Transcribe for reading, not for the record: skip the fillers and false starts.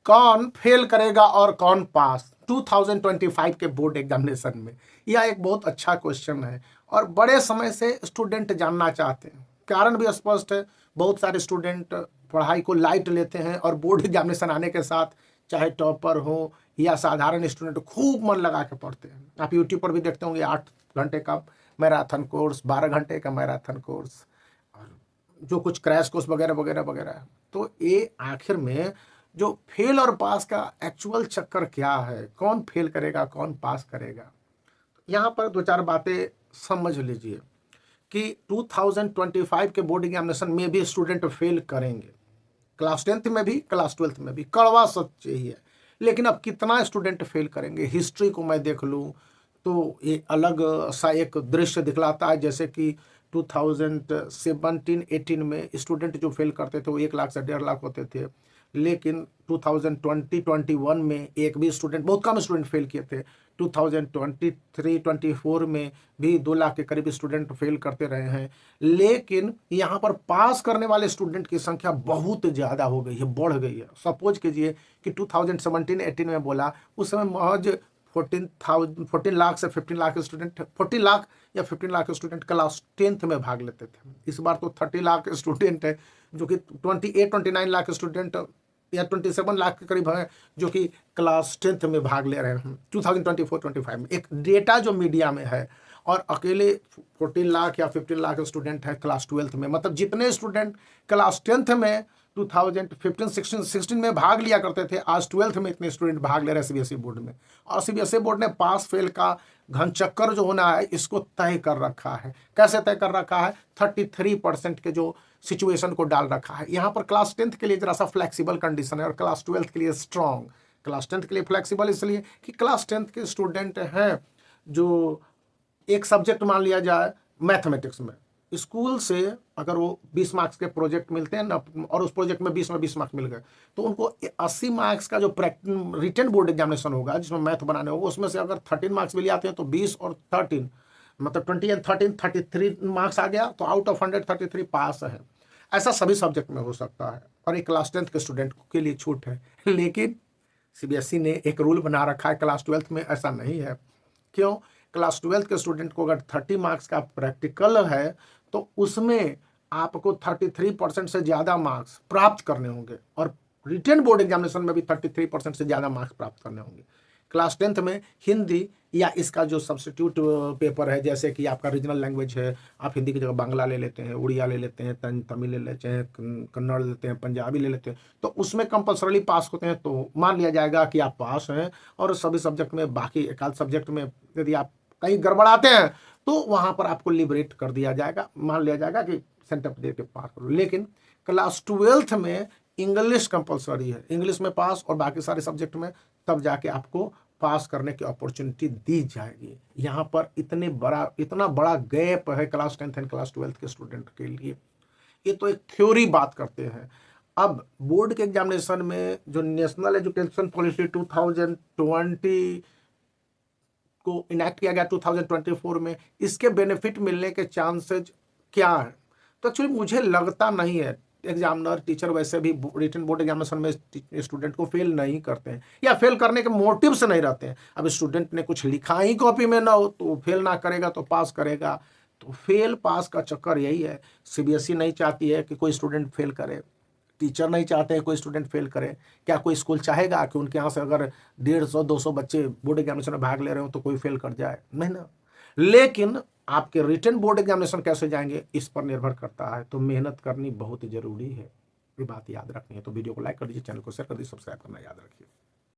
कौन फेल करेगा और कौन पास 2025 के बोर्ड एग्जामिनेशन में। यह एक बहुत अच्छा क्वेश्चन है और बड़े समय से स्टूडेंट जानना चाहते हैं। कारण भी स्पष्ट है, बहुत सारे स्टूडेंट पढ़ाई को लाइट लेते हैं और बोर्ड एग्जामिनेशन आने के साथ चाहे टॉपर हो या साधारण स्टूडेंट खूब मन लगा के पढ़ते हैं। आप यूट्यूब पर भी देखते होंगे 8 घंटे का मैराथन कोर्स, 12 घंटे का मैराथन कोर्स और जो कुछ क्रैश कोर्स वगैरह वगैरह वगैरह है। तो ये आखिर में जो फेल और पास का एक्चुअल चक्कर क्या है, कौन फेल करेगा कौन पास करेगा, यहाँ पर दो चार बातें समझ लीजिए कि 2025 के बोर्ड एग्जामिनेशन में भी स्टूडेंट फेल करेंगे, क्लास 10th में भी क्लास 12th में भी, कड़वा सच यही है। लेकिन अब कितना स्टूडेंट फेल करेंगे, हिस्ट्री को मैं देख लूँ तो ये अलग सा एक दृश्य दिखलाता है। जैसे कि 2017-18 में स्टूडेंट जो फेल करते थे वो 1 लाख से 1.5 लाख होते थे, लेकिन 2020-21 में एक भी स्टूडेंट, बहुत कम स्टूडेंट फेल किए थे। 2023-24 में भी 2 लाख के करीब स्टूडेंट फेल करते रहे हैं, लेकिन यहाँ पर पास करने वाले स्टूडेंट की संख्या बहुत ज़्यादा हो गई है, बढ़ गई है। सपोज कीजिए कि 2017-18 में बोला, उस समय महज 14 लाख से 15 लाख स्टूडेंट, 14 लाख या 15 लाख स्टूडेंट क्लास 10th में भाग लेते थे। इस बार तो 30 लाख स्टूडेंट है, जो कि 28-29 लाख स्टूडेंट या 27 लाख के करीब है जो कि क्लास 10th में भाग ले रहे हैं 2024-25 में। एक डेटा जो मीडिया में है, और अकेले 14 लाख या 15 लाख स्टूडेंट है क्लास 12th में। मतलब जितने स्टूडेंट क्लास 10th में 2015-16 में भाग लिया करते थे, आज 12th में इतने स्टूडेंट भाग ले रहे हैं सीबीएसई बोर्ड में। और सीबीएसई बोर्ड ने पास फेल का घन चक्कर जो होना है इसको तय कर रखा है। कैसे तय कर रखा है? 33% के जो सिचुएशन को डाल रखा है। यहाँ पर क्लास 10th के लिए जरा सा फ्लेक्सिबल कंडीशन है और क्लास 12th के लिए स्ट्रॉन्ग। क्लास 10th के लिए फ्लेक्सिबल इसलिए कि क्लास 10th के स्टूडेंट हैं जो एक सब्जेक्ट मान लिया जाए मैथमेटिक्स में, स्कूल से अगर वो 20 मार्क्स के प्रोजेक्ट मिलते हैं ना, और उस प्रोजेक्ट में 20 में 20 मार्क्स मिल गए, तो उनको 80 मार्क्स का जो रिटन बोर्ड एग्जामिनेशन होगा जिसमें मैथ बनाने होगा, उसमें से अगर 13 मार्क्स भी ले आते हैं तो 20 और 13 मतलब 20 एंड 13 33 मार्क्स आ गया, तो आउट ऑफ 133 पास है। ऐसा सभी सब्जेक्ट में हो सकता है और एक क्लास 10th के स्टूडेंट के लिए छूट है। लेकिन सीबीएसई ने एक रूल बना रखा है, क्लास 12th में ऐसा नहीं है। क्यों? क्लास 12th के स्टूडेंट को अगर 30 मार्क्स का प्रैक्टिकल है तो उसमें आपको 33% से ज़्यादा मार्क्स प्राप्त करने होंगे, और रिटेन बोर्ड एग्जामिनेशन में भी 33% से ज़्यादा मार्क्स प्राप्त करने होंगे। क्लास 10th में हिंदी या इसका जो सब्स्टिट्यूट पेपर है, जैसे कि आपका रीजनल लैंग्वेज है, आप हिंदी की जगह बांग्ला ले लेते हैं, उड़िया ले लेते हैं, तमिल ले लेते हैं, कन्नड़ ले लेते हैं, पंजाबी ले लेते हैं, तो उसमें कंपल्सरली पास होते हैं, तो मान लिया जाएगा कि आप पास हैं। और सभी सब्जेक्ट में, बाकी एक आध सब्जेक्ट में यदि आप कहीं गड़बड़ाते हैं तो वहाँ पर आपको लिबरेट कर दिया जाएगा, मान लिया जाएगा कि सेंटर दे के पास करो। लेकिन क्लास 12th में इंग्लिश कंपलसरी है, इंग्लिश में पास और बाकी सारे सब्जेक्ट में तब जाके आपको पास करने की अपॉर्चुनिटी दी जाएगी। यहाँ पर इतना बड़ा गैप है class 10th and class 12th के स्टूडेंट के लिए। ये तो एक थ्योरी बात करते हैं। अब बोर्ड के एग्जामिनेशन में जो नेशनल एजुकेशन पॉलिसी 2020 को इनैक्ट किया गया 2024 में, इसके बेनिफिट मिलने के चांसेज क्या है? तो एक्चुअली मुझे लगता नहीं है। एग्जामिनर, टीचर वैसे भी रिटन बोर्ड एग्जामिनेशन में स्टूडेंट को फेल नहीं करते हैं, या फेल करने के मोटिव से नहीं रहते हैं। अब स्टूडेंट ने कुछ लिखा ही कॉपी में ना हो तो फेल ना करेगा तो पास करेगा। तो फेल पास का चक्कर यही है। सीबीएसई नहीं चाहती है कि कोई स्टूडेंट फेल करे, टीचर नहीं चाहते हैं कोई स्टूडेंट फेल करे। क्या कोई स्कूल चाहेगा कि उनके यहाँ से अगर 150-200 बच्चे बोर्ड एग्जामिनेशन में भाग ले रहे हो तो कोई फेल कर जाए? नहीं ना। लेकिन आपके रिटन बोर्ड एग्जामिनेशन कैसे जाएंगे इस पर निर्भर करता है। तो मेहनत करनी बहुत जरूरी है, ये बात याद रखनी है। तो वीडियो को लाइक कर दीजिए, चैनल को शेयर कर दीजिए, सब्सक्राइब करना याद रखिए।